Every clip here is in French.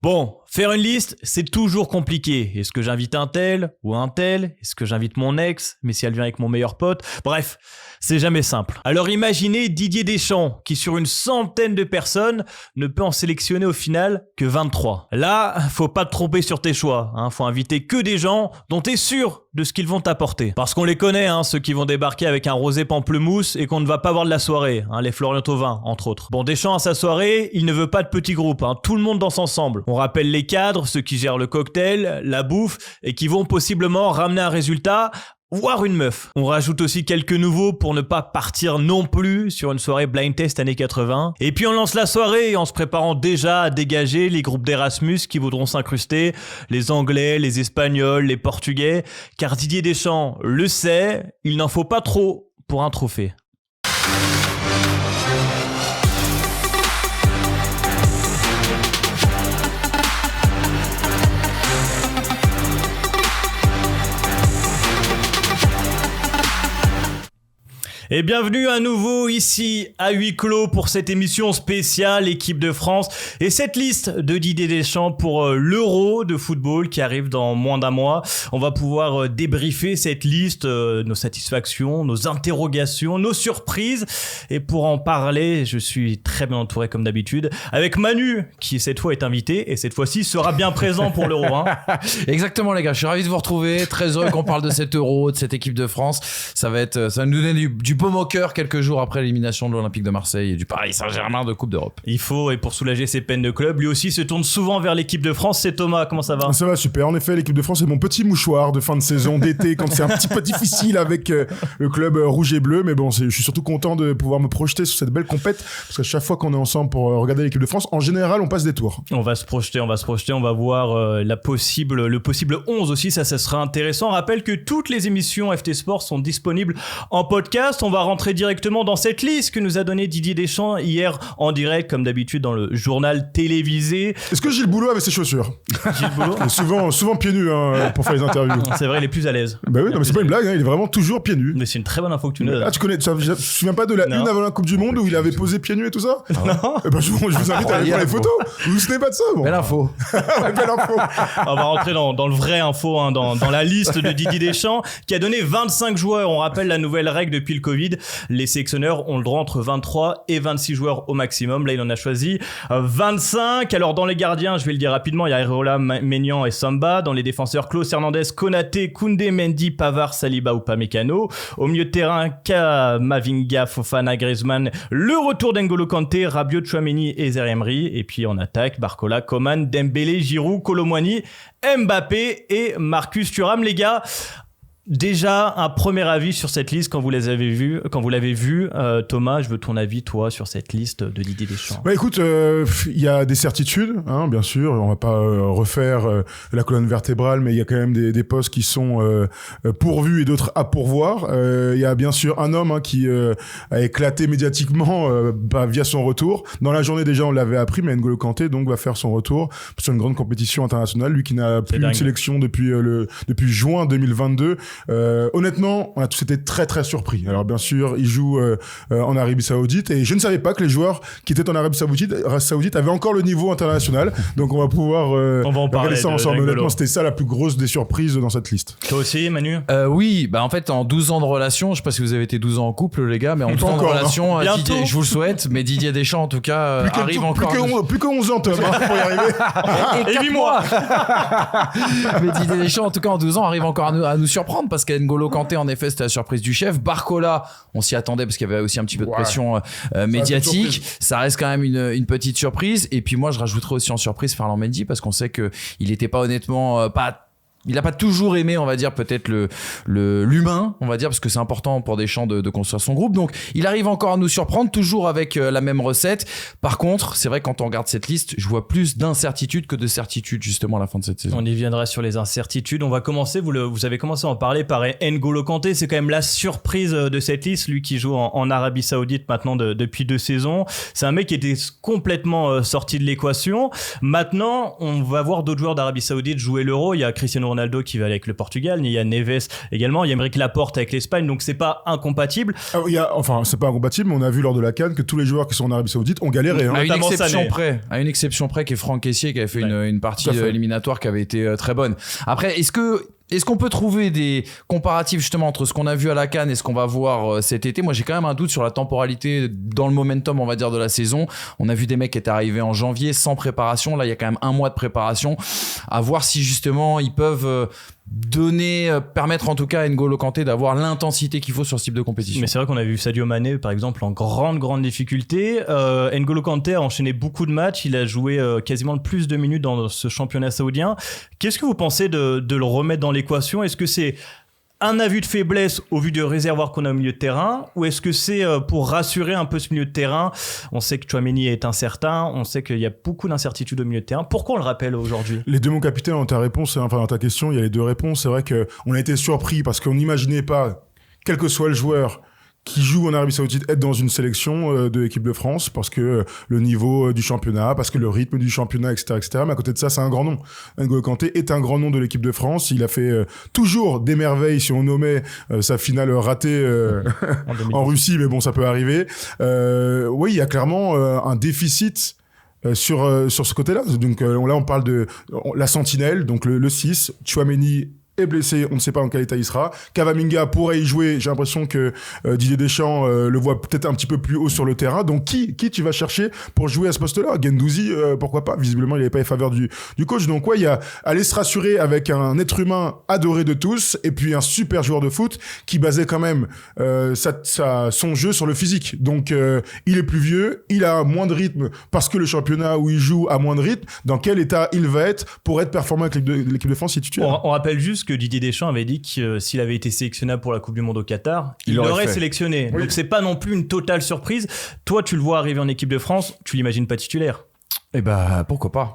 Bon, faire une liste, c'est toujours compliqué. Est-ce que j'invite un tel ou un tel? Est-ce que j'invite mon ex? Mais si elle vient avec mon meilleur pote? Bref, c'est jamais simple. Alors imaginez Didier Deschamps, qui sur une centaine de personnes ne peut en sélectionner au final que 23. Là, faut pas te tromper sur tes choix. Faut inviter que des gens dont t'es sûr de ce qu'ils vont t'apporter. Parce qu'on les connaît, ceux qui vont débarquer avec un rosé pamplemousse et qu'on ne va pas voir de la soirée. Les Florian Thauvin, entre autres. Bon, Deschamps à sa soirée, il ne veut pas de petits groupes. Tout le monde danse ensemble. On rappelle les cadres, ceux qui gèrent le cocktail, la bouffe et qui vont possiblement ramener un résultat, voire une meuf. On rajoute aussi quelques nouveaux pour ne pas partir non plus sur une soirée blind test années 80. Et puis on lance la soirée en se préparant déjà à dégager les groupes d'Erasmus qui voudront s'incruster, les Anglais, les Espagnols, les Portugais, car Didier Deschamps le sait, il n'en faut pas trop pour un trophée. Et bienvenue à nouveau ici à huis clos pour cette émission spéciale équipe de France et cette liste de Didier Deschamps pour l'Euro de football qui arrive dans moins d'un mois. On va pouvoir débriefer cette liste, nos satisfactions, nos interrogations, nos surprises. Et pour en parler, je suis très bien entouré comme d'habitude avec Manu qui cette fois est invité et cette fois-ci sera bien présent pour l'Euro. Exactement les gars, je suis ravi de vous retrouver, très heureux qu'on parle de cet Euro, de cette équipe de France. Ça va nous donner du baume au cœur quelques jours après l'élimination de l'Olympique de Marseille et du Paris Saint-Germain de Coupe d'Europe. Il faut, et pour soulager ses peines de club, lui aussi se tourne souvent vers l'équipe de France. C'est Thomas, comment ça va? Ça va super, en effet l'équipe de France est mon petit mouchoir de fin de saison d'été quand c'est un petit peu difficile avec le club rouge et bleu, mais bon je suis surtout content de pouvoir me projeter sur cette belle compète parce qu'à chaque fois qu'on est ensemble pour regarder l'équipe de France, en général on passe des tours. On va se projeter, on va voir le possible 11 aussi, ça sera intéressant. On rappelle que toutes les émissions FT Sport sont disponibles en podcast. On va rentrer directement dans cette liste que nous a donné Didier Deschamps hier en direct, comme d'habitude dans le journal télévisé. Est-ce que Gilles Boulot avait ses chaussures? Gilles Boulot souvent pieds nus pour faire les interviews. C'est vrai, il est plus à l'aise. Bah oui, non, mais c'est pas une blague, il est vraiment toujours pieds nus. Mais c'est une très bonne info que tu nous donnes. Ah, tu te souviens pas de la une avant la Coupe du Monde où il avait posé pieds nus et tout ça? Non. Je vous invite à aller voir les photos. Vous vous souvenez pas de ça? Bon. Belle info. Belle info. On va rentrer dans le vrai info, dans la liste de Didier Deschamps qui a donné 25 joueurs. On rappelle la nouvelle règle depuis le Covid. Les sélectionneurs ont le droit entre 23 et 26 joueurs au maximum. Là, il en a choisi 25. Alors, dans les gardiens, je vais le dire rapidement, il y a Areola, Maignan et Samba. Dans les défenseurs, Klaus Hernandez, Konaté, Koundé, Mendy, Pavard, Saliba ou Upamecano. Au milieu de terrain, Kamavinga, Fofana, Griezmann. Le retour d'N'Golo Kanté, Rabiot, Tchouaméni et Zaïre Emery. Et puis, en attaque, Barcola, Coman, Dembélé, Giroud, Kolo Muani, Mbappé et Marcus Thuram. Les gars, déjà, un premier avis sur cette liste quand vous l'avez vu. Thomas, je veux ton avis, toi, sur cette liste de Didier Deschamps. Bah écoute, il y a des certitudes, bien sûr. On va pas refaire la colonne vertébrale, mais il y a quand même des postes qui sont pourvus et d'autres à pourvoir. Il y a bien sûr un homme qui a éclaté médiatiquement via son retour. Dans la journée déjà, on l'avait appris, mais N'Golo Kanté donc va faire son retour sur une grande compétition internationale. Lui qui n'a plus eu de sélection depuis juin 2022. Honnêtement, on a tous été très très surpris. Alors bien sûr, il joue en Arabie Saoudite et je ne savais pas que les joueurs qui étaient en Arabie Saoudite avaient encore le niveau international. Donc on va pouvoir regarder ça ensemble. Honnêtement, c'était ça la plus grosse des surprises dans cette liste. Toi aussi, Manu? Oui, en fait, en 12 ans de relation, je sais pas si vous avez été 12 ans en couple, les gars, mais en 12 ans de relation, Didier, je vous le souhaite, mais Didier Deschamps, en tout cas, arrive encore. Plus que 11 ans, Tom, pour y arriver. Et 8 mois. Mais Didier Deschamps, en tout cas, en 12 ans, arrive encore à nous surprendre parce qu'N'Golo Kanté, en effet, c'était la surprise du chef. Barcola, on s'y attendait parce qu'il y avait aussi un petit peu de pression médiatique. Ça reste quand même une petite surprise. Et puis moi, je rajouterais aussi en surprise Ferland Mendy parce qu'on sait que il n'était pas honnêtement il a pas toujours aimé, on va dire, peut-être l'humain, on va dire, parce que c'est important pour Deschamps de construire son groupe. Donc, il arrive encore à nous surprendre, toujours avec la même recette. Par contre, c'est vrai que quand on regarde cette liste, je vois plus d'incertitudes que de certitudes, justement, à la fin de cette saison. On y viendra sur les incertitudes. On va commencer, vous avez commencé à en parler par N'Golo Kanté. C'est quand même la surprise de cette liste, lui qui joue en Arabie Saoudite maintenant depuis 2 saisons. C'est un mec qui était complètement sorti de l'équation. Maintenant, on va voir d'autres joueurs d'Arabie Saoudite jouer l'Euro. Il y a Cristiano Ronaldo qui va aller avec le Portugal, il y a Neves également, il y a Aymeric Laporte avec l'Espagne, donc c'est pas incompatible. C'est pas incompatible, mais on a vu lors de la CAN que tous les joueurs qui sont en Arabie Saoudite ont galéré. Hein. À une exception près, qui est Franck Kessié, qui avait fait une partie éliminatoire qui avait été très bonne. Après, est-ce qu'on peut trouver des comparatifs justement entre ce qu'on a vu à la CAN et ce qu'on va voir cet été? Moi, j'ai quand même un doute sur la temporalité dans le momentum, on va dire, de la saison. On a vu des mecs qui étaient arrivés en janvier sans préparation. Là, il y a quand même un mois de préparation. À voir si justement ils peuvent permettre en tout cas à N'Golo Kanté d'avoir l'intensité qu'il faut sur ce type de compétition. Mais c'est vrai qu'on a vu Sadio Mané par exemple en grande difficulté. N'Golo Kanté a enchaîné beaucoup de matchs, il a joué quasiment le plus de minutes dans ce championnat saoudien. Qu'est-ce que vous pensez de le remettre dans l'équation? Est-ce que c'est un aveu de faiblesse au vu du réservoir qu'on a au milieu de terrain, ou est-ce que c'est pour rassurer un peu ce milieu de terrain? On sait que Tchouaméni est incertain, on sait qu'il y a beaucoup d'incertitudes au milieu de terrain. Pourquoi on le rappelle aujourd'hui? Les deux, mon capitaine, dans ta réponse, enfin dans ta question, il y a les deux réponses. C'est vrai qu'on a été surpris parce qu'on n'imaginait pas, quel que soit le joueur qui joue en Arabie Saoudite, être dans une sélection de l'équipe de France, parce que le niveau du championnat, parce que le rythme du championnat, etc., etc. Mais à côté de ça, c'est un grand nom. N'Golo Kanté est un grand nom de l'équipe de France. Il a fait toujours des merveilles, si on nommait sa finale ratée en Russie, mais bon, ça peut arriver. Oui, il y a clairement un déficit sur ce côté-là. Donc là, on parle de la sentinelle, donc le 6, Tchouaméni est blessé, on ne sait pas en quel état il sera. Camavinga pourrait y jouer, j'ai l'impression que Didier Deschamps le voit peut-être un petit peu plus haut sur le terrain. Donc qui tu vas chercher pour jouer à ce poste-là? Guendouzi, pourquoi pas? Visiblement, il n'avait pas les faveurs du coach. Donc il y a aller se rassurer avec un être humain adoré de tous et puis un super joueur de foot qui basait quand même son jeu sur le physique. Donc il est plus vieux, il a moins de rythme parce que le championnat où il joue a moins de rythme. Dans quel état il va être pour être performant avec l'équipe de France si tu on rappelle juste que Didier Deschamps avait dit que s'il avait été sélectionnable pour la Coupe du Monde au Qatar, il l'aurait sélectionné. Oui. Donc c'est pas non plus une totale surprise. Toi, tu le vois arriver en équipe de France, tu l'imagines pas titulaire? Eh ben, pourquoi pas?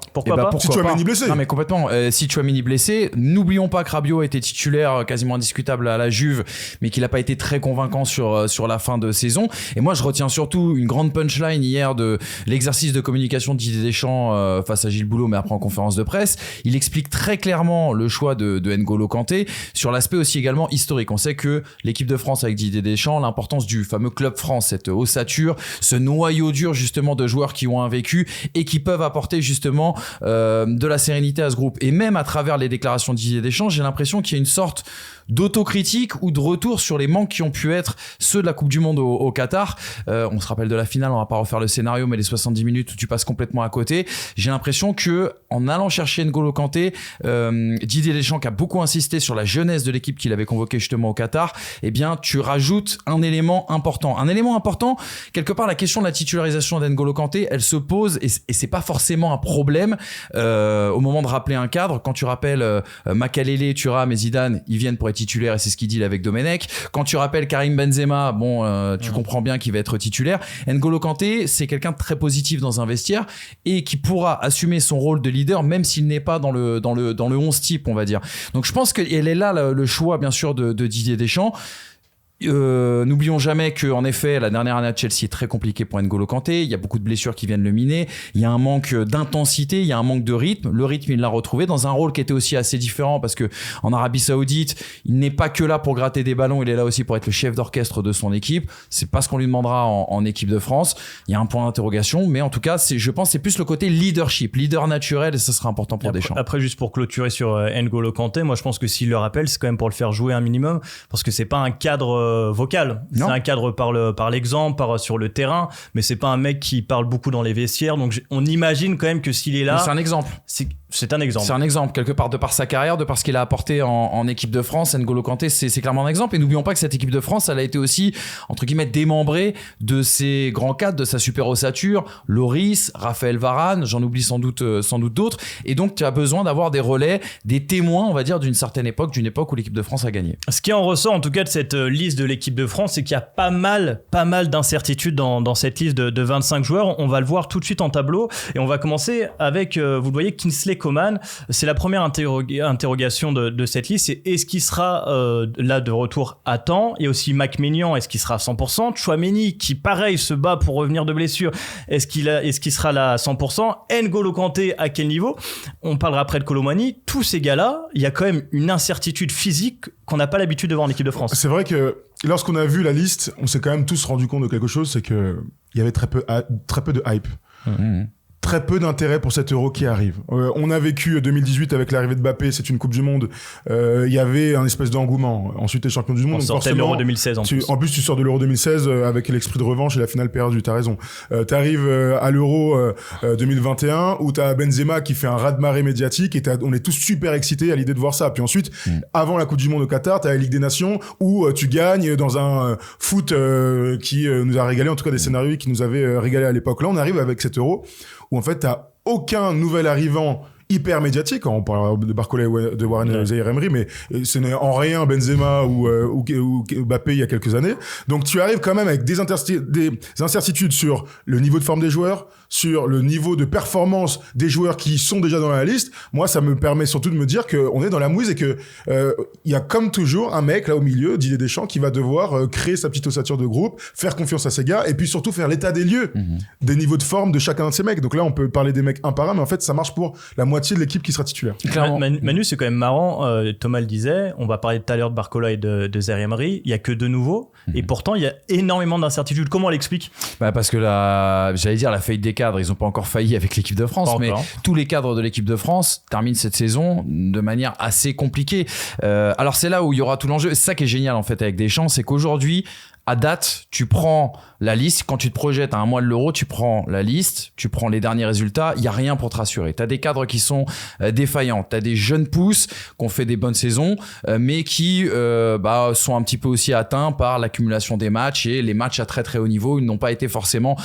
Si Tchouaméni blessé. Non, mais complètement. Si Tchouaméni blessé, n'oublions pas que Rabiot a été titulaire quasiment indiscutable à la Juve, mais qu'il a pas été très convaincant sur la fin de saison. Et moi, je retiens surtout une grande punchline hier de l'exercice de communication de Didier Deschamps face à Gilles Boulot, mais après en conférence de presse. Il explique très clairement le choix de N'Golo Kanté sur l'aspect aussi également historique. On sait que l'équipe de France avec Didier Deschamps, l'importance du fameux Club France, cette ossature, ce noyau dur justement de joueurs qui ont un vécu et qui peuvent apporter justement de la sérénité à ce groupe. Et même à travers les déclarations de Didier Deschamps, j'ai l'impression qu'il y a une sorte d'autocritique ou de retour sur les manques qui ont pu être ceux de la Coupe du Monde au Qatar. On se rappelle de la finale, on va pas refaire le scénario, mais les 70 minutes où tu passes complètement à côté. J'ai l'impression que en allant chercher N'Golo Kanté, Didier Deschamps qui a beaucoup insisté sur la jeunesse de l'équipe qu'il avait convoquée justement au Qatar, eh bien tu rajoutes un élément important. Un élément important, quelque part la question de la titularisation d'N'Golo Kanté, elle se pose et c'est pas forcément un problème au moment de rappeler un cadre. Quand tu rappelles Makalele, Thuram et Zidane, ils viennent pour être titulaire et c'est ce qu'il dit avec Domenech. Quand tu rappelles Karim Benzema, tu comprends bien qu'il va être titulaire. N'Golo Kanté, c'est quelqu'un de très positif dans un vestiaire et qui pourra assumer son rôle de leader même s'il n'est pas dans le 11 type, on va dire. Donc je pense qu'elle est là le choix bien sûr de Didier Deschamps. N'oublions jamais que en effet la dernière année à Chelsea est très compliquée pour N'Golo Kanté. Il y a beaucoup de blessures qui viennent le miner, il y a un manque d'intensité, il y a un manque de rythme. Le rythme il l'a retrouvé dans un rôle qui était aussi assez différent parce que en Arabie Saoudite il n'est pas que là pour gratter des ballons, il est là aussi pour être le chef d'orchestre de son équipe. C'est pas ce qu'on lui demandera en équipe de France. Il y a un point d'interrogation, mais en tout cas je pense c'est plus le côté leader naturel et ça sera important pour Deschamps. Après juste pour clôturer sur N'Golo Kanté, moi je pense que s'il le rappelle c'est quand même pour le faire jouer un minimum parce que c'est pas un cadre vocal, c'est un cadre par l'exemple, sur le terrain, mais c'est pas un mec qui parle beaucoup dans les vestiaires, donc on imagine quand même que s'il est là, c'est un exemple. C'est un exemple. C'est un exemple, quelque part, de par sa carrière, de par ce qu'il a apporté en équipe de France. N'Golo Kanté, c'est clairement un exemple. Et n'oublions pas que cette équipe de France, elle a été aussi, entre guillemets, démembrée de ses grands cadres, de sa super ossature, Loris, Raphaël Varane, j'en oublie sans doute d'autres. Et donc, tu as besoin d'avoir des relais, des témoins, on va dire, d'une époque où l'équipe de France a gagné. Ce qui en ressort, en tout cas, de cette liste de l'équipe de France, c'est qu'il y a pas mal d'incertitudes dans cette liste de 25 joueurs. On va le voir tout de suite en tableau. Et on va commencer avec, vous le voyez, Kingsley Coman, c'est la première interrogation de cette liste, c'est est-ce qu'il sera là de retour à temps? Il y a aussi Mac Maignan, est-ce qu'il sera à 100%? Tchouaméni qui pareil se bat pour revenir de blessure, est-ce qu'il sera là à 100%? N'Golo Kanté à quel niveau? On parlera après de Kolo Muani. Tous ces gars-là, il y a quand même une incertitude physique qu'on n'a pas l'habitude de voir en équipe de France. C'est vrai que lorsqu'on a vu la liste, on s'est quand même tous rendu compte de quelque chose, c'est que il y avait très peu de hype. Très peu d'intérêt pour cet Euro qui arrive. On a vécu 2018 avec l'arrivée de Mbappé, c'est une Coupe du Monde. Il y avait un espèce d'engouement. Ensuite, les champions du monde. On sortait de l'Euro 2016 en plus, tu sors de l'Euro 2016 avec l'esprit de revanche et la finale perdue. T'as raison. T'arrives à l'Euro 2021 où t'as Benzema qui fait un raz-de-marée médiatique et on est tous super excités à l'idée de voir ça. Puis ensuite, avant la Coupe du Monde au Qatar, t'as la Ligue des Nations où tu gagnes dans un foot qui nous a régalé, en tout cas des scénarios qui nous avaient régalé à l'époque. Là, on arrive avec cet Euro où en fait t'as aucun nouvel arrivant hyper médiatique. On parle de Barcola et de Warren Zaïre-Emery, mais ce n'est en rien Benzema ou Mbappé il y a quelques années. Donc tu arrives quand même avec des incertitudes sur le niveau de forme des joueurs, sur le niveau de performance des joueurs qui sont déjà dans la liste. Moi, ça me permet surtout de me dire qu'on est dans la mouise et que il y a comme toujours un mec là au milieu, Didier Deschamps, qui va devoir créer sa petite ossature de groupe, faire confiance à ses gars et puis surtout faire l'état des lieux des niveaux de forme de chacun de ces mecs. Donc là, on peut parler des mecs un par un, mais en fait, ça marche pour la moitié de l'équipe qui sera titulaire. Manu, c'est quand même marrant. Thomas le disait, on va parler tout à l'heure de Barcola et de Zaïre-Emery. Il y a que deux nouveaux et pourtant il y a énormément d'incertitudes. Comment on l'explique? Parce que j'allais dire la faillite des cadres, ils n'ont pas encore failli avec l'équipe de France, mais tous les cadres de l'équipe de France terminent cette saison de manière assez compliquée. Alors c'est là où il y aura tout l'enjeu. C'est ça qui est génial en fait avec Deschamps, c'est qu'aujourd'hui, à date, tu prends la liste, quand tu te projettes à un mois de l'Euro, tu prends la liste, tu prends les derniers résultats, il y a rien pour te rassurer. Tu as des cadres qui sont défaillants, tu as des jeunes pousses qui ont fait des bonnes saisons, mais qui sont un petit peu aussi atteints par l'accumulation des matchs et les matchs à très très haut niveau, ils n'ont pas été forcément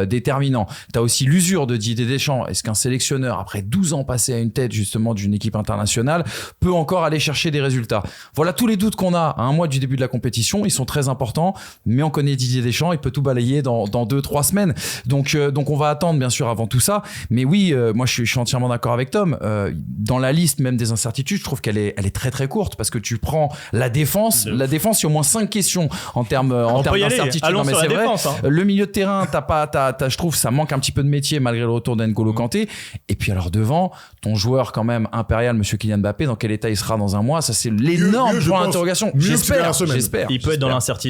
déterminants. Tu as aussi l'usure de Didier Deschamps. Est-ce qu'un sélectionneur, après 12 ans passés à une tête justement d'une équipe internationale, peut encore aller chercher des résultats? Voilà tous les doutes qu'on a à un mois du début de la compétition, ils sont très importants. Mais on connaît Didier Deschamps, il peut tout balayer dans 2-3 semaines. Donc on va attendre bien sûr avant tout ça. Mais oui, moi je suis entièrement d'accord avec Tom. Dans la liste même des incertitudes, je trouve qu'elle est très très courte parce que tu prends la défense. La défense, il y a au moins 5 questions en termes d'incertitude. Allons sur la défense. Le milieu de terrain, je trouve ça manque un petit peu de métier malgré le retour d'N'Golo Kanté. Et puis alors devant, ton joueur quand même impérial, monsieur Kylian Mbappé, dans quel état il sera dans un mois? Ça c'est l'énorme point d'interrogation. J'espère. Il peut être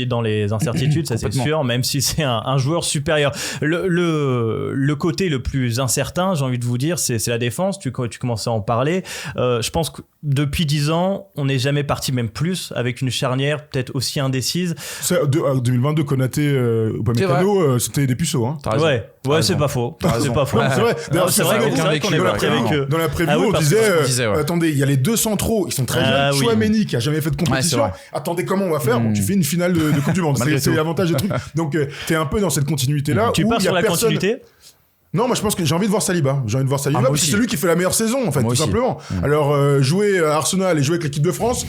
dans les incertitudes, ça c'est sûr, même si c'est un joueur supérieur. Le côté le plus incertain, j'ai envie de vous dire, c'est la défense. Tu commençais à en parler. Je pense que depuis 10 ans, on n'est jamais parti, même plus, avec une charnière peut-être aussi indécise. 2022, Konaté, Upamecano, c'était des puceaux. Hein. Ouais, c'est pas faux. C'est pas faux. C'est vrai. D'ailleurs, c'est vrai qu'on avait prévu que... Dans la preview, on disait attendez, il y a les deux centraux, ils sont très jeunes. Tchouaméni, qui a jamais fait de compétition. Attendez, comment on va faire? Bon, tu fais une finale de Coupe du Monde. C'est l'avantage des trucs. Donc, t'es un peu dans cette continuité-là. Tu pars sur la continuité? Non, moi je pense que j'ai envie de voir Saliba. Parce que c'est celui qui fait la meilleure saison, en fait, tout simplement. Alors, jouer à Arsenal et jouer avec l'équipe de France,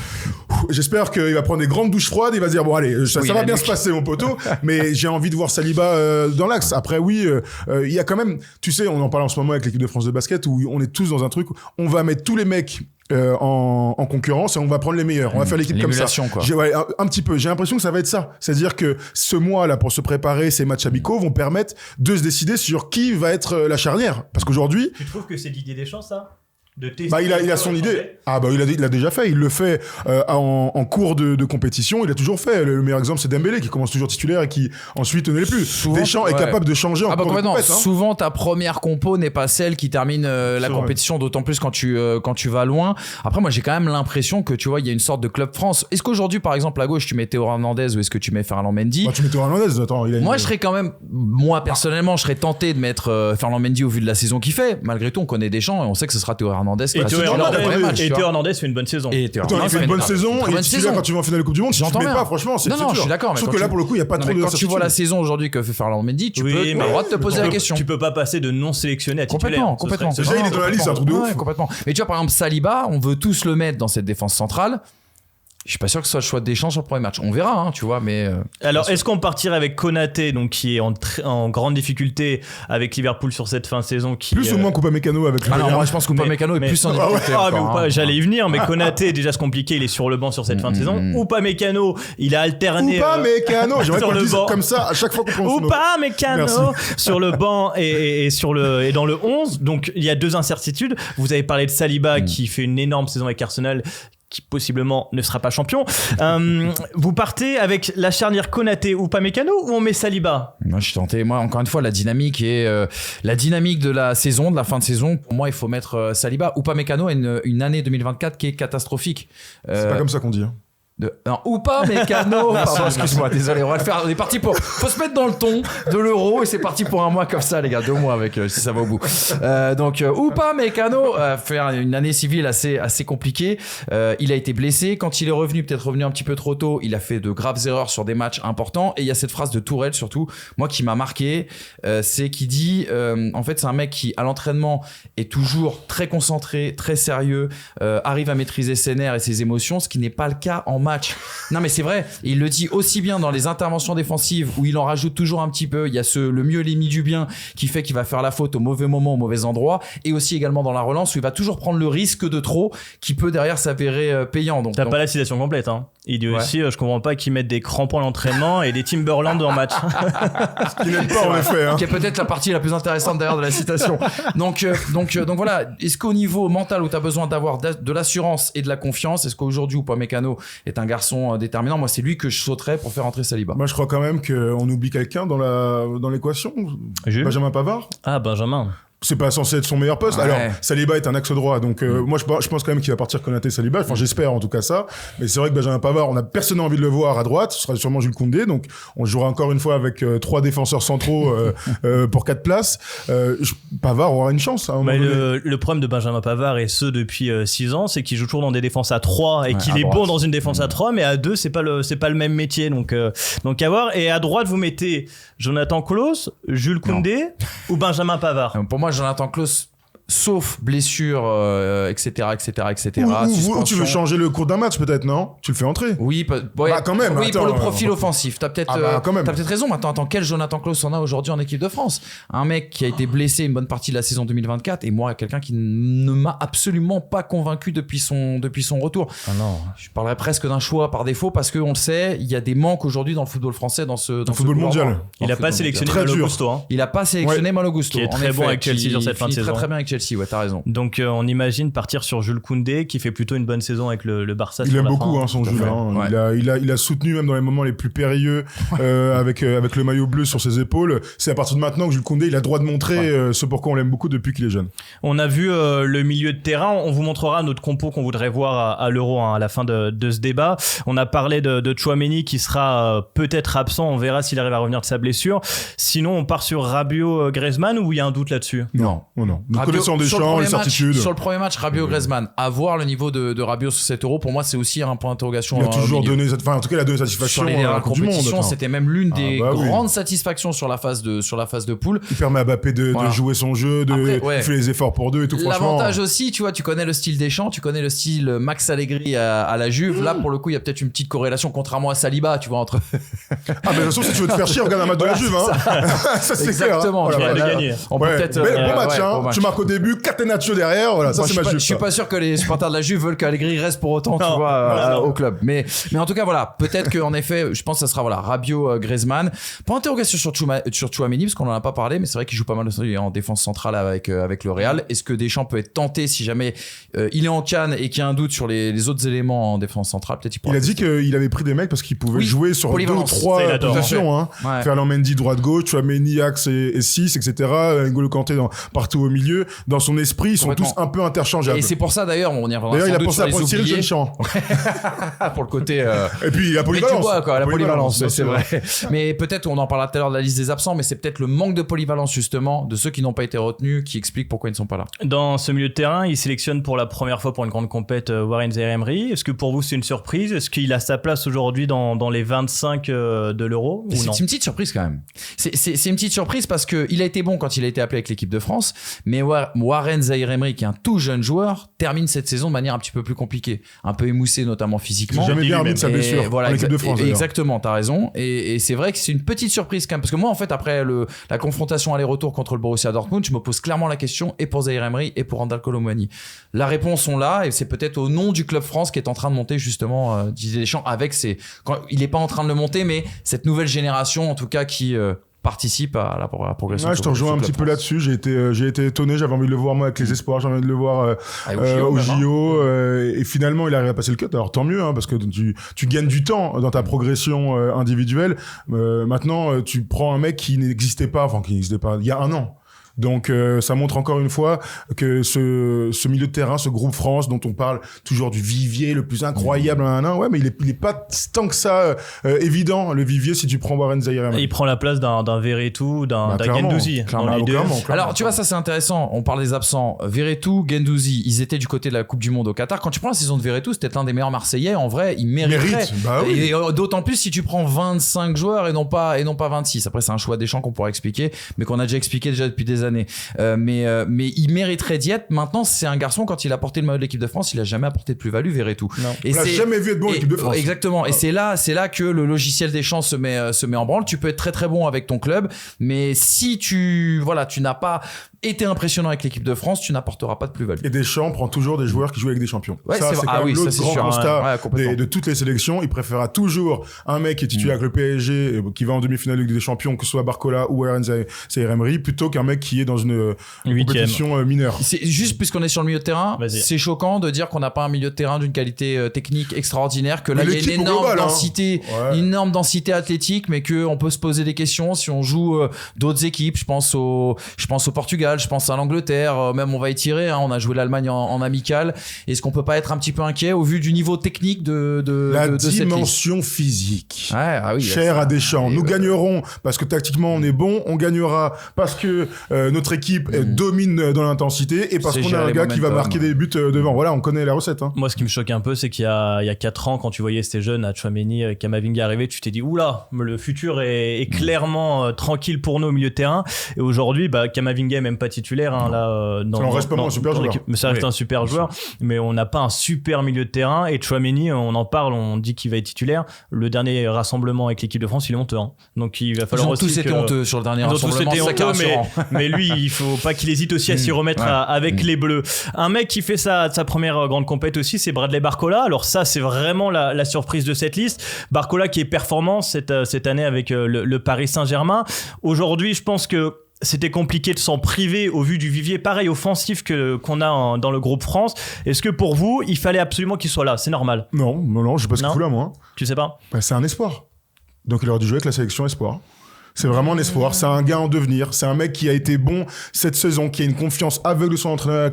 j'espère qu'il va prendre des grandes douches froides. Il va se dire, bon, allez, ça va bien se passer, mon poteau. Mais j'ai envie de voir Saliba dans l'axe. Après, oui, il y a quand même, tu sais, on en parle en ce moment avec l'équipe de France de basket où on est tous dans un truc où on va mettre tous les mecs en concurrence et on va prendre les meilleurs. On va faire l'équipe comme ça. Quoi. Un petit peu. J'ai l'impression que ça va être ça. C'est-à-dire que ce mois-là, pour se préparer, ces matchs amicaux vont permettre de se décider sur qui va être la charnière. Parce qu'aujourd'hui... Tu trouves que c'est Didier Deschamps, ça? De tester il a son idée. Il a déjà fait. Il le fait en cours de compétition. Il a toujours fait. Le meilleur exemple, c'est Dembélé qui commence toujours titulaire et qui ensuite ne l'est plus. Souvent, Deschamps est capable de changer en cours de compétition. Souvent, ta première compo n'est pas celle qui termine la compétition, d'autant plus quand tu vas loin. Après, moi, j'ai quand même l'impression que tu vois, il y a une sorte de club France. Est-ce qu'aujourd'hui, par exemple, à gauche, tu mets Théo Hernandez ou est-ce que tu mets Ferland Mendy? Tu mets Théo Hernandez. Attends, moi, je serais quand même, personnellement, je serais tenté de mettre Ferland Mendy au vu de la saison qu'il fait. Malgré tout, on connaît Deschamps et on sait que ce sera Théo Hernandez. Et Théo Hernandez fait une bonne saison. Il fait une bonne saison. Et là, quand tu vas en finale de Coupe du Monde, si tu mets pas, franchement, c'est dur. Non, je suis d'accord. Sauf que là, pour le coup, il n'y a pas trop de quand tu vois la saison aujourd'hui que fait Ferland Mendy, tu peux avoir le droit de te poser la question. Tu peux pas passer de non sélectionné à titulaire. Complètement. Déjà, il est dans la liste, c'est un truc de ouf. Complètement. Mais tu vois, par exemple, Saliba, on veut tous le mettre dans cette défense centrale. Je suis pas sûr que ce soit le choix de Deschamps sur le premier match. On verra, hein, tu vois, mais. Alors, est-ce qu'on partirait avec Konaté, donc qui est en grande difficulté avec Liverpool sur cette fin de saison, plus ou moins Upamecano avec le non, Bayern. moi je pense qu'Upamecano est plus en difficulté. J'allais y venir, mais Konaté déjà c'est compliqué, il est sur le banc sur cette fin de saison. Upamecano, il a alterné Upamecano, j'aimerais sur qu'on le le dise banc. comme ça à chaque fois qu'on prononce son nom. Upamecano sur le banc et dans le 11. Donc il y a deux incertitudes. Vous avez parlé de Saliba qui fait une énorme saison avec Arsenal, qui possiblement ne sera pas champion. Vous partez avec la charnière Konaté ou Upamecano ou on met Saliba? Moi, je suis tenté. Moi, encore une fois, la dynamique de la saison, de la fin de saison. Pour moi, il faut mettre Saliba. Upamecano a une année 2024 qui est catastrophique. C'est pas comme ça qu'on dit. Hein. Non, Upamecano. Pardon, excuse-moi, désolé. On va le faire. On est parti pour. Faut se mettre dans le ton de l'Euro et c'est parti pour un mois comme ça, les gars. 2 mois avec si ça va au bout. Donc Upamecano fait une année civile assez compliquée. Il a été blessé. Quand il est revenu, peut-être revenu un petit peu trop tôt, il a fait de graves erreurs sur des matchs importants. Et il y a cette phrase de Tourelle surtout, moi qui m'a marqué, c'est qu'il dit, en fait, c'est un mec qui à l'entraînement est toujours très concentré, très sérieux, arrive à maîtriser ses nerfs et ses émotions, ce qui n'est pas le cas en match. Non mais c'est vrai, il le dit aussi bien dans les interventions défensives où il en rajoute toujours un petit peu, il y a le mieux et l'ennemi du bien qui fait qu'il va faire la faute au mauvais moment, au mauvais endroit, et aussi également dans la relance où il va toujours prendre le risque de trop qui peut derrière s'avérer payant. T'as pas la citation complète, hein. Il dit aussi, je comprends pas qu'ils mettent des crampons à l'entraînement et des Timberland en match. Ce qu'il n'aime pas en effet. Hein. Qui est peut-être la partie la plus intéressante d'ailleurs de la citation. Donc voilà, est-ce qu'au niveau mental où t'as besoin d'avoir de l'assurance et de la confiance, est-ce qu'aujourd'hui Upamecano est un garçon déterminant? Moi, c'est lui que je sauterais pour faire entrer Saliba. Moi, je crois quand même qu'on oublie quelqu'un dans l'équation. Benjamin Pavard. Ah, Benjamin. C'est pas censé être son meilleur poste. Ouais. Alors, Saliba est un axe droit, donc moi je pense quand même qu'il va partir Konaté Saliba. Enfin, j'espère en tout cas ça. Mais c'est vrai que Benjamin Pavard, personne n'a envie de le voir à droite. Ce sera sûrement Jules Koundé. Donc, on jouera encore une fois avec 3 défenseurs centraux pour 4 places. Pavard aura une chance. Hein, le problème de Benjamin Pavard, et ce depuis 6 ans, c'est qu'il joue toujours dans des défenses à 3 et qu'il est bon dans une défense à 3, mais à 2, c'est pas le même métier. Donc à voir. Et à droite, vous mettez Jonathan Klaus, Jules Koundé ou Benjamin Pavard? Pour moi, Jonathan Klaus, sauf blessure, etc. Ou tu veux changer le cours d'un match peut-être, non? Tu le fais entrer. Oui, quand même. Oui, attends, pour le profil offensif. T'as peut-être t'as peut-être raison. Attends, quel Jonathan Klaus on a aujourd'hui en équipe de France? Un mec qui a été blessé une bonne partie de la saison 2024 et moi, quelqu'un qui ne m'a absolument pas convaincu depuis son retour. Ah non. Je parlerais presque d'un choix par défaut parce qu'on le sait, il y a des manques aujourd'hui dans le football français, dans ce football mondial. Il a pas sélectionné Malo Gusto. Hein. Il a pas sélectionné Malo Gusto. Qui est très bon avec Chelsea sur cette fin de saison. Très bien avec Chelsea, ouais, t'as raison. Donc on imagine partir sur Jules Koundé qui fait plutôt une bonne saison avec le Barça. Il aime beaucoup son Jules. Il a soutenu même dans les moments les plus périlleux avec le maillot bleu sur ses épaules. C'est à partir de maintenant que Jules Koundé il a le droit de montrer ce pourquoi on l'aime beaucoup depuis qu'il est jeune. On a vu le milieu de terrain. On vous montrera notre compo qu'on voudrait voir à l'Euro à la fin de ce débat. On a parlé de Tchouaméni qui sera peut-être absent. On verra s'il arrive à revenir de sa blessure. Sinon on part sur Rabiot, Griezmann ou il y a un doute là-dessus? Non. Nous connaissons Deschamps, les certitudes. Sur le premier match, Rabiot, Griezmann, à voir le niveau de Rabiot sur cet Euro, pour moi, c'est aussi un point d'interrogation. Il a toujours donné, en tout cas, il a donné satisfaction sur les à la Coupe du Monde. C'était même l'une des grandes satisfactions sur la phase de poule. Il permet à Mbappé de jouer son jeu, il fait les efforts pour 2 et tout. L'avantage aussi, tu vois, tu connais le style Deschamps, tu connais le style Max Allegri à la Juve. Là, pour le coup, il y a peut-être une petite corrélation, contrairement à Saliba, tu vois, entre. Mais de toute façon, si tu veux te faire chier, regarde un match de la Juve. Ça, c'est clair. Exactement. On peut peut-être. Bon match, tu marques au début, Catenaccio derrière, voilà, ça c'est ma Juve. Je suis pas sûr que les supporters de la Juve veulent qu'Allegri reste pour autant, tu vois, au club. Mais en tout cas, voilà, peut-être qu'en effet, je pense que ça sera Rabiot, Griezmann. Point d'interrogation sur Tchouaméni, parce qu'on en a pas parlé, mais c'est vrai qu'il joue pas mal en défense centrale avec le Real. Est-ce que Deschamps peut être tenté si jamais il est en CAN et qu'il y a un doute sur les autres éléments en défense centrale? Peut-être il a dit qu'il avait pris des mecs parce qu'il pouvait jouer sur 2 ou 3 positions. Ferland Mendy droite-gauche, Tchouaméni axe et 6, etc. N'Golo Kanté partout au milieu. Dans son esprit, ils sont tous un peu interchangeables. Et c'est pour ça d'ailleurs, on y reviendra. D'ailleurs, il a pensé à prendre Cyril Jean. Pour le côté. Et puis la polyvalence. La polyvalence, c'est vrai. Mais peut-être, on en parlera tout à l'heure de la liste des absents, mais c'est peut-être le manque de polyvalence justement de ceux qui n'ont pas été retenus qui explique pourquoi ils ne sont pas là. Dans ce milieu de terrain, il sélectionne pour la première fois pour une grande compète Warren Zaïre-Emery. Est-ce que pour vous c'est une surprise? Est-ce qu'il a sa place aujourd'hui dans les 25 de l'Euro ou non? C'est une petite surprise quand même. C'est une petite surprise parce que il a été bon quand il a été appelé avec l'équipe de France, mais Warren Zaïre-Emery, qui est un tout jeune joueur, termine cette saison de manière un petit peu plus compliquée, un peu émoussé notamment physiquement. J'ai jamais bien remis de sa blessure Voilà, en équipe de France. Exactement, t'as raison. Et c'est vrai que c'est une petite surprise quand même, parce que moi en fait après la confrontation aller-retour contre le Borussia Dortmund, je me pose clairement la question et pour Zaïre-Emery et pour Randal Kolo Muani. La réponse sont là et c'est peut-être au nom du club France qui est en train de monter justement Didier Deschamps avec il est pas en train de le monter, mais cette nouvelle génération en tout cas qui participe à la progression. Ouais, je te rejoins un petit peu là-dessus. J'ai été étonné. J'avais envie de le voir moi avec les espoirs. J'avais envie de le voir au JO. Et finalement, il arrive à passer le cut. Alors tant mieux, hein, parce que tu gagnes du temps dans ta progression individuelle. Maintenant, tu prends un mec qui n'existait pas il y a un an. Donc ça montre encore une fois que ce milieu de terrain, ce groupe France dont on parle toujours du vivier le plus incroyable, ouais, mais il est pas tant que ça évident le vivier si tu prends Warren Zaïre-Emery. Il prend la place d'un Verretou, d'un Guendouzi. Clairement. Alors tu vois, ça c'est intéressant. On parle des absents. Verretou, Guendouzi, ils étaient du côté de la Coupe du Monde au Qatar. Quand tu prends la saison de Verretou, c'était l'un des meilleurs Marseillais. En vrai, il mériterait. Bah oui. Et d'autant plus si tu prends 25 joueurs et non pas 26. Après, c'est un choix des champs qu'on pourra expliquer, mais qu'on a déjà expliqué depuis des années. Mais il mériterait d'y être. Maintenant, c'est un garçon, quand il a porté le maillot de l'équipe de France, il a jamais apporté de plus-value, Verretou. On l'a jamais vu être bon en équipe de France. Exactement. Et c'est là que le logiciel des champs se met en branle. Tu peux être très très bon avec ton club, mais si tu n'as pas été impressionnant avec l'équipe de France, tu n'apporteras pas de plus-value. Et Deschamps prend toujours des joueurs qui jouent avec des champions. Ouais, ça, c'est quand même l'autre grand constat ouais, de toutes les sélections. Il préférera toujours un mec qui est titulaire avec le PSG, qui va en demi-finale de Ligue des Champions, que ce soit Barcola ou Warren Zaïre-Emery, plutôt qu'un mec qui est dans une compétition mineure. C'est juste, puisqu'on est sur le milieu de terrain, c'est choquant de dire qu'on n'a pas un milieu de terrain d'une qualité technique extraordinaire, que là il y a une énorme densité athlétique, mais qu'on peut se poser des questions si on joue d'autres équipes. Je pense au Portugal, je pense à l'Angleterre, même on va étirer, on a joué l'Allemagne en amical. Est-ce qu'on peut pas être un petit peu inquiet au vu du niveau technique de la de dimension physique chère chère à Deschamps. Nous gagnerons parce que tactiquement on est bon, on gagnera parce que notre équipe domine dans l'intensité et parce qu'on a un gars qui va marquer des buts devant. Voilà, on connaît la recette. Hein. Moi, ce qui me choque un peu, c'est qu'il y a 4 ans, quand tu voyais ces jeunes à Tchouaméni, Camavinga arriver, tu t'es dit oula, le futur est clairement tranquille pour nous au milieu de terrain. Et aujourd'hui, Camavinga est même pas titulaire. Hein, là, ça en reste pas un super joueur. Mais ça reste un super joueur. Mais on n'a pas un super milieu de terrain. Et Tchouaméni, on en parle, on dit qu'il va être titulaire. Le dernier rassemblement avec l'équipe de France, il est honteux. Hein. Donc il va falloir aussi. Ils ont tous été honteux sur le dernier rassemblement. Mais lui, il faut pas qu'il hésite aussi à s'y remettre avec les Bleus. Un mec qui fait sa première grande compète aussi, c'est Bradley Barcola. Alors ça, c'est vraiment la surprise de cette liste. Barcola qui est performant cette année avec le Paris Saint-Germain. Aujourd'hui, je pense que c'était compliqué de s'en priver au vu du vivier pareil offensif qu'on a dans le groupe France. Est-ce que pour vous, il fallait absolument qu'il soit là? C'est normal? Non, je sais pas ce qu'il fout là, moi. Tu sais pas? C'est un espoir. Donc il aurait dû jouer avec la sélection espoir. C'est vraiment un espoir. C'est un gars en devenir. C'est un mec qui a été bon cette saison, qui a une confiance aveugle de son entraîneur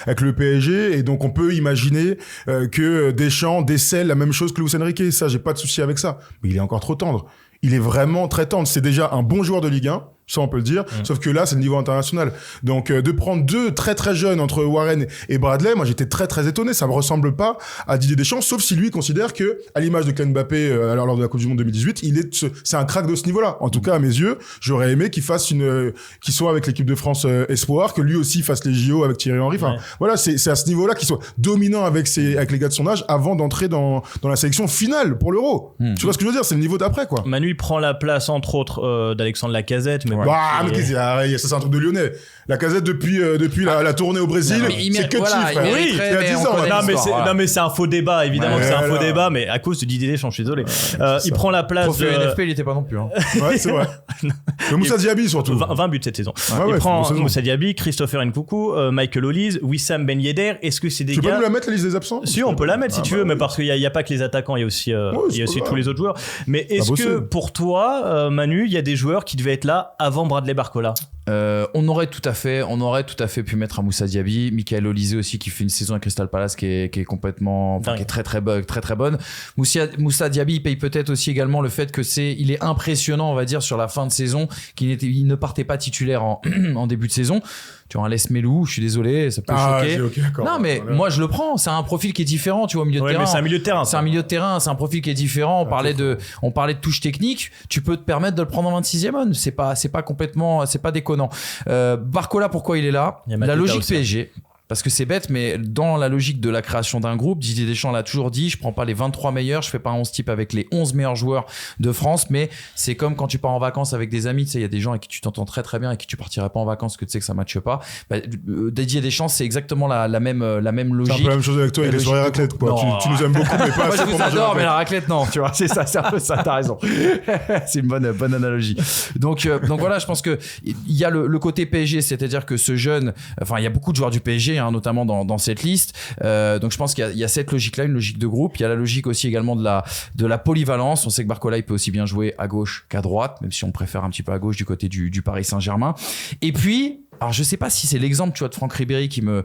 avec le PSG. Et donc, on peut imaginer que Deschamps décèle la même chose que Luis Enrique. Ça, j'ai pas de souci avec ça. Mais il est encore trop tendre. Il est vraiment très tendre. C'est déjà un bon joueur de Ligue 1. Ça, on peut le dire. Sauf que là, c'est le niveau international. Donc, de prendre deux très très jeunes entre Warren et Bradley, moi, j'étais très très étonné. Ça me ressemble pas à Didier Deschamps, sauf si lui considère que, à l'image de Kylian Mbappé, lors de la Coupe du Monde 2018, c'est un crack de ce niveau-là. En tout cas, à mes yeux, j'aurais aimé qu'il soit avec l'équipe de France espoir, que lui aussi fasse les JO avec Thierry Henry. Enfin, voilà, c'est à ce niveau-là qu'il soit dominant avec les gars de son âge avant d'entrer dans la sélection finale pour l'Euro. Tu vois ce que je veux dire? C'est le niveau d'après, quoi. Manu, il prend la place, entre autres, d'Alexandre Lacazette, mais ça c'est un truc de Lyonnais. Lacazette depuis la tournée au Brésil, c'est que frère. Oui, il y a 10 ans. Non mais c'est un faux débat, évidemment que c'est un faux débat, mais à cause de Didier Deschamps, je suis désolé. Il prend la place de NFP, il était pas non plus. Ouais, c'est vrai. Le Moussa Diaby surtout. 20 buts cette saison. Il prend Moussa Diaby, Christopher Nkunku, Michael Olise, Wissam Ben Yedder. Est-ce que c'est des gars? Tu peux nous la mettre la liste des absents? Si, on peut la mettre si tu veux, mais parce qu'il y a pas que les attaquants, il y a aussi tous les autres joueurs. Mais est-ce que pour toi, Manu, il y a des joueurs qui devaient être là avant Bradley Barcola? On aurait tout à fait pu mettre un Moussa Diaby, Michael Olise aussi qui fait une saison à Crystal Palace qui est complètement, qui est très très bonne. Moussa Diaby, il paye peut-être aussi également le fait que il est impressionnant, on va dire, sur la fin de saison, il ne partait pas titulaire en début de saison. Tu vois, un Les Melou, je suis désolé, ça peut choquer. Non, mais moi je le prends. C'est un profil qui est différent, tu vois, au milieu de terrain. Mais c'est un milieu de terrain. C'est un milieu de terrain, c'est un profil qui est différent. On parlait de touche technique. Tu peux te permettre de le prendre en 26e homme. C'est pas complètement, c'est pas déconnant Conan. Barcola, pourquoi il est là? La logique aussi. PSG. Parce que c'est bête, mais dans la logique de la création d'un groupe, Didier Deschamps l'a toujours dit, je prends pas les 23 meilleurs, je fais pas un 11 type avec les 11 meilleurs joueurs de France, mais c'est comme quand tu pars en vacances avec des amis, tu sais, il y a des gens avec qui tu t'entends très très bien et qui tu partirais pas en vacances que tu sais que ça matche pas. Didier Deschamps, c'est exactement la même logique. C'est un peu la même chose avec toi, il est sur les raclettes, quoi. Tu nous aimes beaucoup, mais pas moi, assez je pour vous manger adore, mais raclette. la raclette, non, tu vois, c'est un peu ça, t'as raison. C'est une bonne analogie. Donc voilà, je pense que il y a le côté PSG, c'est-à-dire que ce jeune, enfin, il y a beaucoup de joueurs du PSG, hein, notamment dans cette liste. Donc je pense qu'il y a cette logique-là, une logique de groupe. Il y a la logique aussi également de la polyvalence. On sait que Barcola, il peut aussi bien jouer à gauche qu'à droite, même si on préfère un petit peu à gauche du côté du Paris Saint-Germain. Et puis, alors je sais pas si c'est l'exemple, tu vois, de Franck Ribéry qui me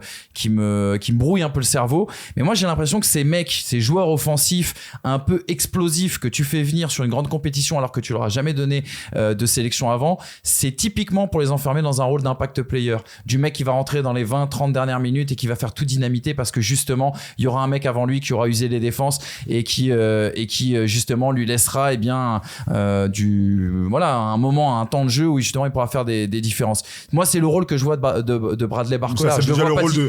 brouille un peu le cerveau, mais moi j'ai l'impression que ces mecs, ces joueurs offensifs un peu explosifs que tu fais venir sur une grande compétition alors que tu leur as jamais donné de sélection avant, c'est typiquement pour les enfermer dans un rôle d'impact player, du mec qui va rentrer dans les 20-30 dernières minutes et qui va faire tout dynamiter parce que justement il y aura un mec avant lui qui aura usé les défenses et qui justement lui laissera un moment, un temps de jeu où justement il pourra faire des différences. Moi c'est le rôle que je vois de Bradley Barcola. C'est déjà le rôle de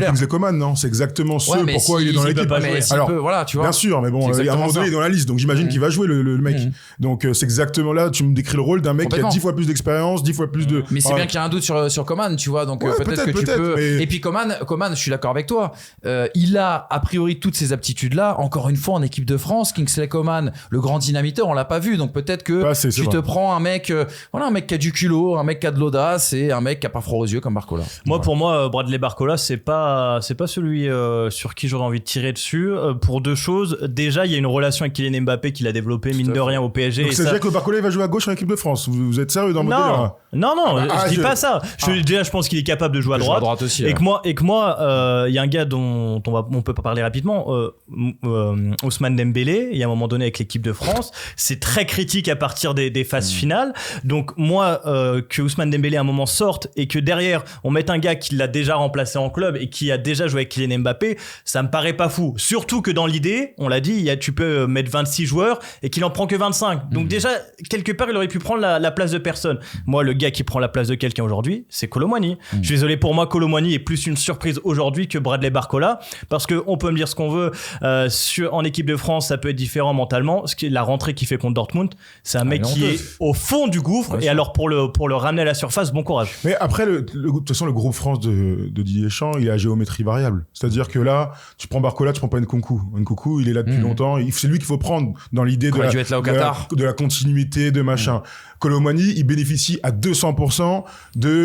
Kingsley Coman, non? C'est exactement ce pourquoi il est dans l'équipe. Alors, voilà, tu vois. Bien sûr, mais bon, à un moment donné, il est dans la liste, donc j'imagine qu'il va jouer le mec. Donc c'est exactement là, tu me décris le rôle d'un mec qui a 10 fois plus d'expérience, 10 fois plus de. Mais c'est bien qu'il y a un doute sur Coman, tu vois, donc peut-être que tu peux. Mais... Et puis Coman, je suis d'accord avec toi. Il a a priori toutes ces aptitudes-là. Encore une fois, en équipe de France, Kingsley Coman, le grand dynamiteur, on l'a pas vu, donc peut-être que tu te prends un mec qui a du culot, un mec qui a de l'audace et un mec qui a pas froid aux yeux comme Barcola. Pour moi, Bradley Barcola, c'est pas celui sur qui j'aurais envie de tirer dessus pour deux choses. Déjà, il y a une relation avec Kylian Mbappé qu'il a développée mine de rien au PSG. Donc c'est-à-dire que Barcola il va jouer à gauche en équipe de France. Vous êtes sérieux dans mon délire? Non, je dis pas ça. Déjà, je pense qu'il est capable de jouer à droite. Aussi, et que moi, il y a un gars dont on peut pas parler rapidement, Ousmane Dembélé. Il y a un moment donné avec l'équipe de France, c'est très critique à partir des phases finales. Donc moi, que Ousmane Dembélé à un moment sorte et que derrière on mette un gars qui l'a déjà remplacé en club et qui a déjà joué avec Kylian Mbappé, ça me paraît pas fou. Surtout que dans l'idée, on l'a dit, tu peux mettre 26 joueurs et qu'il en prend que 25. Donc déjà, quelque part, il aurait pu prendre la place de personne. Moi, le gars qui prend la place de quelqu'un aujourd'hui, c'est Kolo Muani. Je suis désolé, pour moi, Kolo Muani est plus une surprise aujourd'hui que Bradley Barcola, parce qu'on peut me dire ce qu'on veut, en équipe de France, ça peut être différent mentalement. La rentrée qu'il fait contre Dortmund, c'est un mec qui est au fond du gouffre, et alors pour le ramener à la surface, bon courage. Mais après, de toute façon, le groupe France de Didier Deschamps, il est à géométrie variable. C'est-à-dire que là, tu prends Barcola, tu prends pas Nkunku. Nkunku, il est là depuis longtemps. C'est lui qu'il faut prendre dans l'idée de la continuité, de machin. Kolo Muani, il bénéficie à 200%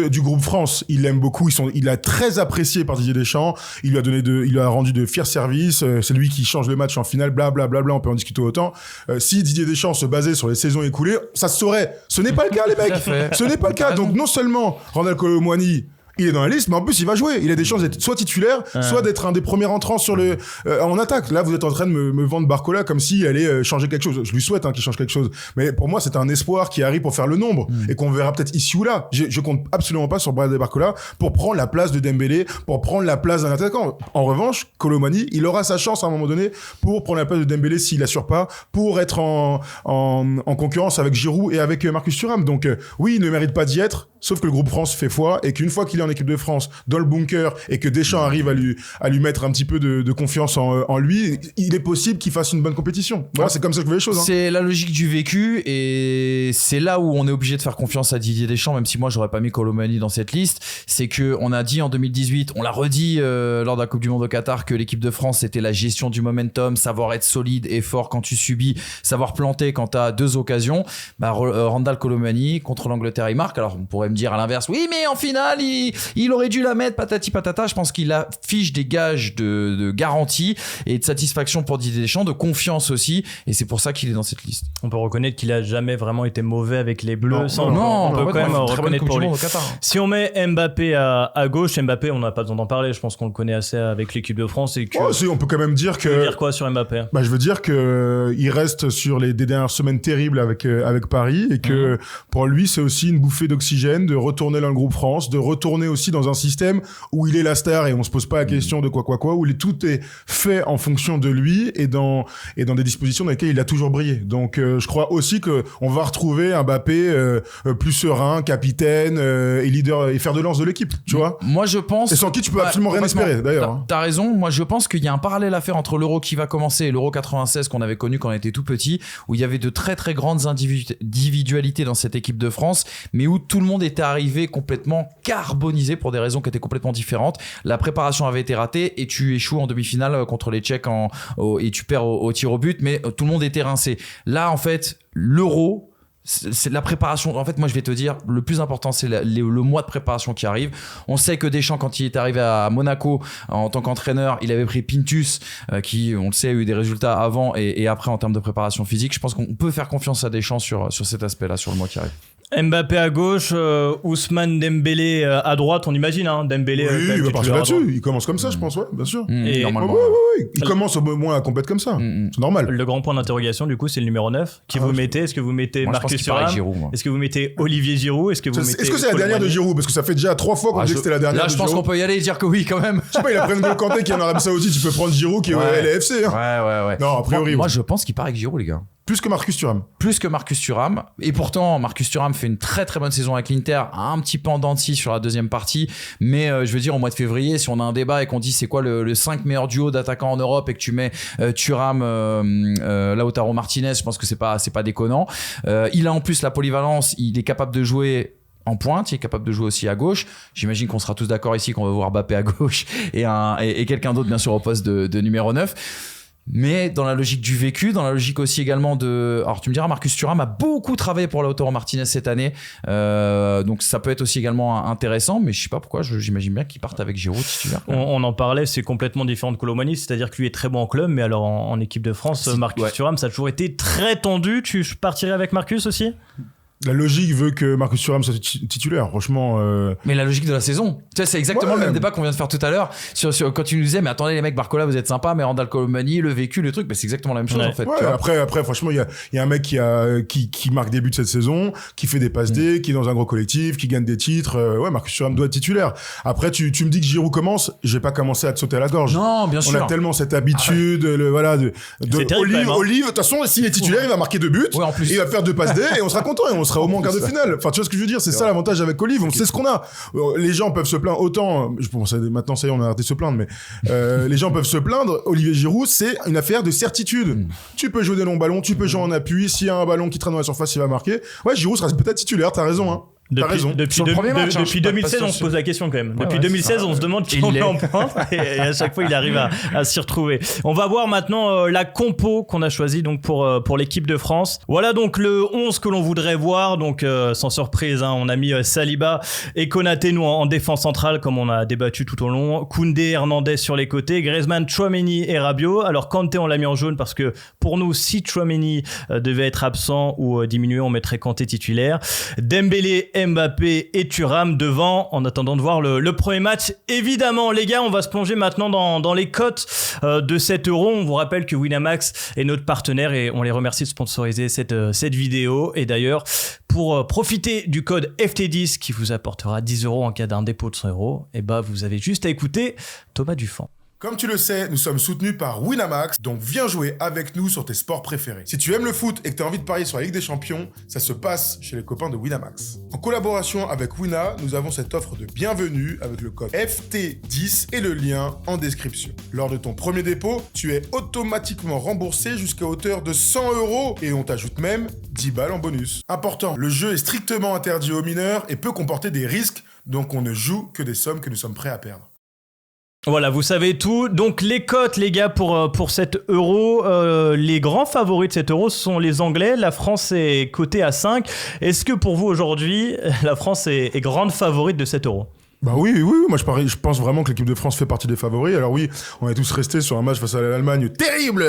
du groupe France. Il l'aime beaucoup. Il a très apprécié par Didier Deschamps. Il lui a rendu de fiers services. C'est lui qui change le match en finale. Blablabla. On peut en discuter autant. Si Didier Deschamps se basait sur les saisons écoulées, ça se saurait. Ce n'est pas le cas, les mecs. Ce n'est pas le cas. Donc non seulement Randal Kolo Muani, il est dans la liste, mais en plus il va jouer. Il a des chances d'être soit titulaire, soit d'être un des premiers entrants en attaque. Là, vous êtes en train de me vendre Barcola comme s'il allait changer quelque chose. Je lui souhaite qu'il change quelque chose. Mais pour moi, c'est un espoir qui arrive pour faire le nombre et qu'on verra peut-être ici ou là. Je compte absolument pas sur Bradley Barcola pour prendre la place de Dembélé, pour prendre la place d'un attaquant. En revanche, Kolo Muani, il aura sa chance à un moment donné pour prendre la place de Dembélé s'il assure pas, pour être en concurrence avec Giroud et avec Marcus Thuram. Donc oui, il ne mérite pas d'y être. Sauf que le groupe France fait foi et qu'une fois qu'il est en équipe de France dans le bunker et que Deschamps arrive à lui mettre un petit peu de confiance en lui, il est possible qu'il fasse une bonne compétition. Voilà, c'est comme ça que je vois les choses. C'est la logique du vécu et c'est là où on est obligé de faire confiance à Didier Deschamps, même si moi j'aurais pas mis Kolo Muani dans cette liste. C'est que on a dit en 2018, on l'a redit lors de la Coupe du Monde au Qatar, que l'équipe de France c'était la gestion du momentum, savoir être solide et fort quand tu subis, savoir planter quand t'as deux occasions. Randal Kolo Muani contre l'Angleterre, il marque. Alors on pourrait me dire à l'inverse, oui mais en finale il aurait dû la mettre, patati patata. Je pense qu'il affiche des gages de garantie et de satisfaction pour Didier Deschamps, de confiance aussi, et c'est pour ça qu'il est dans cette liste. On peut reconnaître qu'il a jamais vraiment été mauvais avec les Bleus. On peut quand même reconnaître pour lui. Qatar. Si on met Mbappé à gauche, Mbappé, on n'a pas besoin d'en parler, je pense qu'on le connaît assez avec l'équipe de France. Et que... on peut quand même dire que... Tu veux dire quoi sur Mbappé? Je veux dire que il reste sur des dernières semaines terribles avec Paris, et que pour lui c'est aussi une bouffée d'oxygène semaine, de retourner dans le groupe France, de retourner aussi dans un système où il est la star et on se pose pas la question de quoi, où tout est fait en fonction de lui et dans des dispositions dans lesquelles il a toujours brillé. Donc, je crois aussi que on va retrouver un Mbappé plus serein, capitaine et leader et fer de lance de l'équipe, tu vois. Moi, je pense. Et sans qui tu peux absolument rien espérer, d'ailleurs. T'as raison. Moi, je pense qu'il y a un parallèle à faire entre l'Euro qui va commencer et l'Euro 96 qu'on avait connu quand on était tout petit, où il y avait de très très grandes individualités dans cette équipe de France, mais où tout le monde était arrivé complètement carbonisé pour des raisons qui étaient complètement différentes. La préparation avait été ratée et tu échoues en demi-finale contre les Tchèques et tu perds au tir au but, mais tout le monde était rincé. Là, en fait, l'Euro, c'est la préparation. En fait, moi, je vais te dire, le plus important, c'est le mois de préparation qui arrive. On sait que Deschamps, quand il est arrivé à Monaco en tant qu'entraîneur, il avait pris Pintus, qui, on le sait, a eu des résultats avant et après en termes de préparation physique. Je pense qu'on peut faire confiance à Deschamps sur cet aspect-là, sur le mois qui arrive. Mbappé à gauche, Ousmane Dembélé à droite, on imagine, hein, Dembélé. Oui, il va partir là-dessus. Il commence comme ça, je pense, ouais, bien sûr. Et normalement. Ouais. Il commence au moins à compéter comme ça. C'est normal. Le grand point d'interrogation, du coup, c'est le numéro 9. Qui vous mettez? Est-ce que vous mettez Marcus Thuram? Est-ce que vous mettez Olivier Giroud? Est-ce que c'est la dernière de Giroud? Parce que ça fait déjà 3 fois qu'on dit que c'était la dernière de Giroud. Là, je pense qu'on peut y aller et dire que oui, quand même. Je sais pas, il a pris N'Golo Kanté qui est en Arabie Saoudite. Tu peux prendre Giroud qui est au LAFC. Ouais. Non, a priori. Moi, je pense qu'il part avec Giroud, les gars. Plus que Marcus Thuram. Et pourtant, Marcus Thuram fait une très très bonne saison avec l'Inter, un petit peu en dents de scie sur la deuxième partie. Mais je veux dire, au mois de février, si on a un débat et qu'on dit c'est quoi le 5 meilleur duo d'attaquants en Europe et que tu mets Thuram, Lautaro Martinez, je pense que c'est pas déconnant. Il a en plus la polyvalence, il est capable de jouer en pointe, il est capable de jouer aussi à gauche. J'imagine qu'on sera tous d'accord ici qu'on va voir Mbappé à gauche et quelqu'un d'autre bien sûr au poste de numéro 9. Mais dans la logique du vécu, dans la logique aussi également de... Alors tu me diras, Marcus Thuram a beaucoup travaillé pour Lautaro Martinez cette année, donc ça peut être aussi également intéressant, mais je sais pas pourquoi, j'imagine bien qu'il parte avec Giroud titulaire. On en parlait, c'est complètement différent de Colomani, c'est-à-dire que lui est très bon en club, mais alors en équipe de France, Marcus Thuram, ça a toujours été très tendu. Tu partirais avec Marcus aussi ? La logique veut que Marcus Thuram soit titulaire, franchement. Mais la logique de la saison, tu sais, c'est exactement le même débat qu'on vient de faire tout à l'heure sur quand tu nous disais, mais attendez les mecs, Barcola, vous êtes sympas, mais Randal Colomani, le vécu, le truc, mais c'est exactement la même chose en fait. Ouais, après, franchement, il y a un mec qui marque des buts cette saison, qui fait des passes D, qui est dans un gros collectif, qui gagne des titres. Ouais, Marcus Thuram doit être titulaire. Après, tu me dis que Giroud commence, je vais pas commencer à te sauter à la gorge. Non, bien sûr. On a tellement cette habitude, de Olive. De toute façon, s'il est titulaire, il va marquer 2 buts. Ouais, en plus. Il va faire 2 passes D et on sera content et on sera au moins en quart de finale. Enfin, tu vois ce que je veux dire, c'est ça l'avantage avec Olive, on sait ce qu'on a. Les gens peuvent se plaindre autant, je pense maintenant ça y est, on a arrêté de se plaindre, mais les gens peuvent se plaindre. Olivier Giroud, c'est une affaire de certitude. Tu peux jouer des longs ballons, tu peux jouer en appui, s'il y a un ballon qui traîne dans la surface, il va marquer. Ouais, Giroud sera peut-être titulaire, t'as raison, hein. Depuis 2016, on se pose la question quand même. Depuis 2016, on se demande qui on met en pointe et à chaque fois, il arrive à s'y retrouver. On va voir maintenant la compo qu'on a choisie donc pour l'équipe de France. Voilà donc le 11 que l'on voudrait voir. Donc sans surprise, hein, on a mis Saliba et Konaté nous en défense centrale comme on a débattu tout au long. Koundé, Hernandez sur les côtés, Griezmann, Tchouaméni et Rabiot. Alors Kanté, on l'a mis en jaune parce que pour nous, si Tchouaméni devait être absent ou diminué, on mettrait Kanté titulaire. Dembélé, Mbappé et Thuram devant en attendant de voir le premier match. Évidemment les gars, on va se plonger maintenant dans les cotes de cet euro. On vous rappelle que Winamax est notre partenaire et on les remercie de sponsoriser cette vidéo. Et d'ailleurs, pour profiter du code FT10 qui vous apportera 10 € en cas d'un dépôt de 100 €, et bah vous avez juste à écouter Thomas Dufan. Comme tu le sais, nous sommes soutenus par Winamax, donc viens jouer avec nous sur tes sports préférés. Si tu aimes le foot et que tu as envie de parier sur la Ligue des Champions, ça se passe chez les copains de Winamax. En collaboration avec Wina, nous avons cette offre de bienvenue avec le code FT10 et le lien en description. Lors de ton premier dépôt, tu es automatiquement remboursé jusqu'à hauteur de 100 € et on t'ajoute même 10 balles en bonus. Important, le jeu est strictement interdit aux mineurs et peut comporter des risques, donc on ne joue que des sommes que nous sommes prêts à perdre. Voilà, vous savez tout. Donc les cotes, les gars, pour cet euro, les grands favoris de cet euro, ce sont les Anglais. La France est cotée à 5. Est-ce que pour vous aujourd'hui, la France est grande favorite de cet euro ? Bah oui, moi je pense vraiment que l'équipe de France fait partie des favoris. Alors oui, on est tous restés sur un match face à l'Allemagne terrible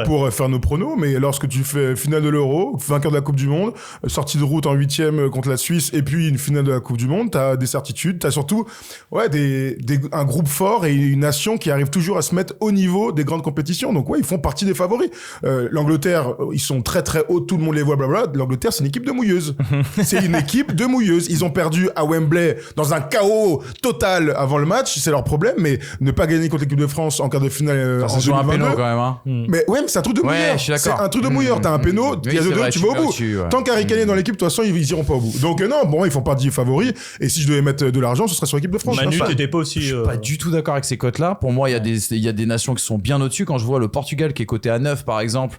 pour faire nos pronos, mais lorsque tu fais finale de l'Euro, vainqueur de la Coupe du Monde, sortie de route en 8e contre la Suisse et puis une finale de la Coupe du Monde, t'as des certitudes, t'as surtout un groupe fort et une nation qui arrive toujours à se mettre au niveau des grandes compétitions. Donc ouais, ils font partie des favoris. L'Angleterre, ils sont très très hauts, tout le monde les voit, blablabla. L'Angleterre, c'est une équipe de mouilleuses. C'est une équipe de mouilleuses. Ils ont perdu à Wembley dans un chaos total avant le match, c'est leur problème, mais ne pas gagner contre l'équipe de France en quart de finale en 2022. Un péno quand même, hein. Mais ouais, mais c'est un truc de mouilleur. C'est un truc de mouilleur. T'as un péno, il y a deux, tu vas au bout. Tant qu'à ricaner dans l'équipe, de toute façon, ils iront pas au bout. Donc non, bon, ils font partie des favoris. Et si je devais mettre de l'argent, ce serait sur l'équipe de France. Manu, t'étais pas aussi. Je suis pas du tout d'accord avec ces cotes-là. Pour moi, il y a des nations qui sont bien au-dessus. Quand je vois le Portugal qui est coté à 9, par exemple.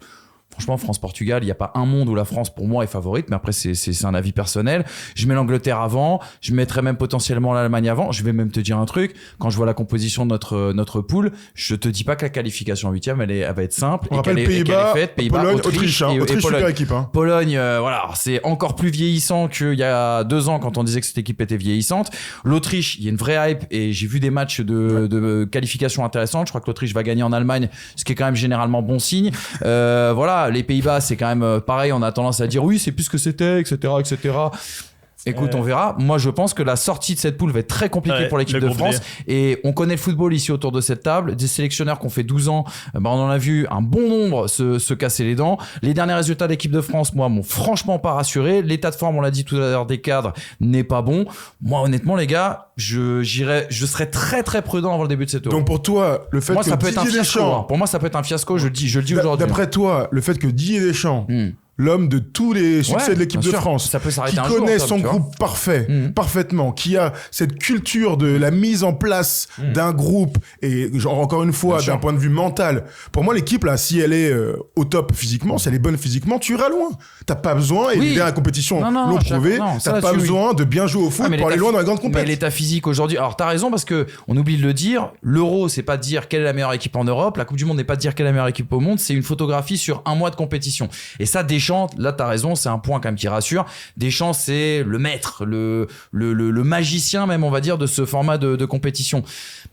Franchement, France-Portugal, il n'y a pas un monde où la France, pour moi, est favorite. Mais après, c'est un avis personnel. Je mets l'Angleterre avant. Je mettrais même potentiellement l'Allemagne avant. Je vais même te dire un truc. Quand je vois la composition de notre poule, je te dis pas que la qualification en 8e, elle va être simple. On rappelle Pays-Bas, Pologne, Autriche, et super équipe. Hein. Pologne, voilà, c'est encore plus vieillissant qu'il y a 2 ans quand on disait que cette équipe était vieillissante. L'Autriche, il y a une vraie hype et j'ai vu des matchs de qualification intéressantes. Je crois que l'Autriche va gagner en Allemagne, ce qui est quand même généralement bon signe. Voilà. Les Pays-Bas, c'est quand même pareil, on a tendance à dire oui, c'est plus ce que c'était, etc., etc. Écoute, on verra. Moi, je pense que la sortie de cette poule va être très compliquée pour l'équipe de France. Et on connaît le football ici autour de cette table. Des sélectionneurs qui ont fait 12 ans, on en a vu un bon nombre se casser les dents. Les derniers résultats de l'équipe de France, moi, m'ont franchement pas rassuré. L'état de forme, on l'a dit tout à l'heure, des cadres n'est pas bon. Moi, honnêtement, les gars, je serais très très prudent avant le début de cette Euro. Donc pour toi, le fait moi, que ça peut être un Didier fiasco. Deschamps, Pour moi, ça peut être un fiasco. Je le dis aujourd'hui. D'après toi, le fait que Didier Deschamps l'homme de tous les succès de l'équipe de France, ça peut s'arrêter qui un jour, connaît son groupe parfait, parfaitement, qui a cette culture de la mise en place d'un groupe et genre encore une fois d'un point de vue mental. Pour moi, l'équipe là, si elle est au top physiquement, si elle est bonne physiquement, tu iras loin. T'as pas besoin, et les dernières compétitions l'ont prouvé, t'as pas besoin de bien jouer au foot pour aller loin dans la grande compétition. Mais l'état physique aujourd'hui, alors t'as raison parce que on oublie de le dire, l'Euro c'est pas de dire quelle est la meilleure équipe en Europe, la Coupe du Monde n'est pas de dire quelle est la meilleure équipe au monde, c'est une photographie sur un mois de compétition. Et ça, Deschamps, là t'as raison, c'est un point quand même qui rassure. Deschamps, c'est le maître, le magicien même, on va dire, de ce format de compétition.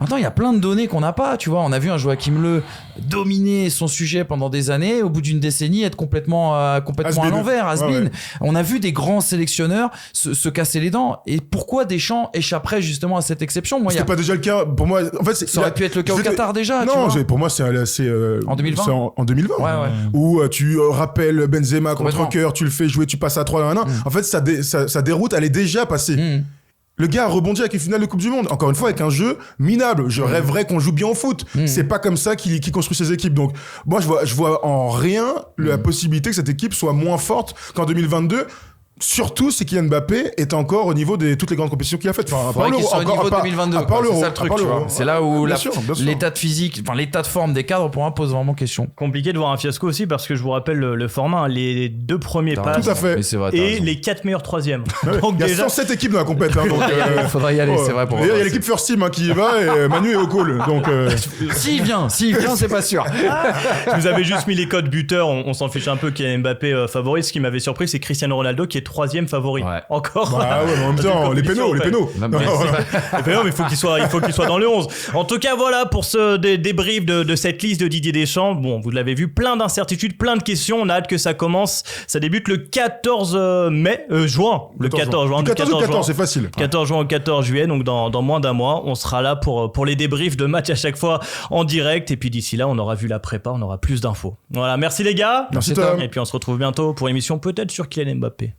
Maintenant, il y a plein de données qu'on n'a pas, tu vois. On a vu un Joachim Löw dominer son sujet pendant des années, au bout d'une décennie, être complètement à l'envers, has-been. Ouais. On a vu des grands sélectionneurs se casser les dents. Et pourquoi Deschamps échapperait justement à cette exception? Moi, c'était pas déjà le cas pour moi. En fait, ça aurait pu être le cas au Qatar déjà. Non, pour moi, c'est en 2020. C'est en 2020. Ouais. Où tu rappelles Benzema contre cœur, tu le fais jouer, tu passes à 3-1. En fait, sa déroute, elle est déjà passée. Le gars a rebondi avec une finale de Coupe du Monde. Encore une fois, avec un jeu minable. Je rêverais qu'on joue bien au foot. C'est pas comme ça qu'il construit ses équipes. Donc, moi, je vois en rien la possibilité que cette équipe soit moins forte qu'en 2022. Surtout si Kylian Mbappé est encore au niveau de toutes les grandes compétitions qu'il a faites. Enfin, faudrait qu'il soit au niveau de 2022. C'est ça le truc, tu vois. C'est là où bien sûr. L'état de physique, enfin l'état de forme des cadres pour moi pose vraiment question. Compliqué de voir un fiasco aussi parce que je vous rappelle le format, les 2 premiers passes tout à fait. Et les 4 meilleurs troisièmes. Donc il y a 107 équipes dans la compète. Il faudra y aller, c'est vrai. Il y a l'équipe First Team qui y va et Manu est au call. Donc s'il vient, c'est pas sûr. Je vous avais juste mis les codes buteurs, on s'en fiche un peu Kylian Mbappé favori. Ce qui m'avait surpris, c'est Cristiano Ronaldo qui est 3e favori. Ouais. Encore. Bah ouais, en même temps, les pénaux. Mais il faut qu'il soit dans le 11. En tout cas, voilà pour ce débrief de cette liste de Didier Deschamps. Bon, vous l'avez vu, plein d'incertitudes, plein de questions. On a hâte que ça commence. Ça débute le 14 juin. Le 14 juin. 14, c'est facile. 14 juin au 14 juillet, donc dans moins d'un mois. On sera là pour les débriefs de matchs à chaque fois en direct. Et puis d'ici là, on aura vu la prépa, on aura plus d'infos. Voilà, merci les gars. Merci Tom. Et puis on se retrouve bientôt pour une émission peut-être sur Kylian Mbappé.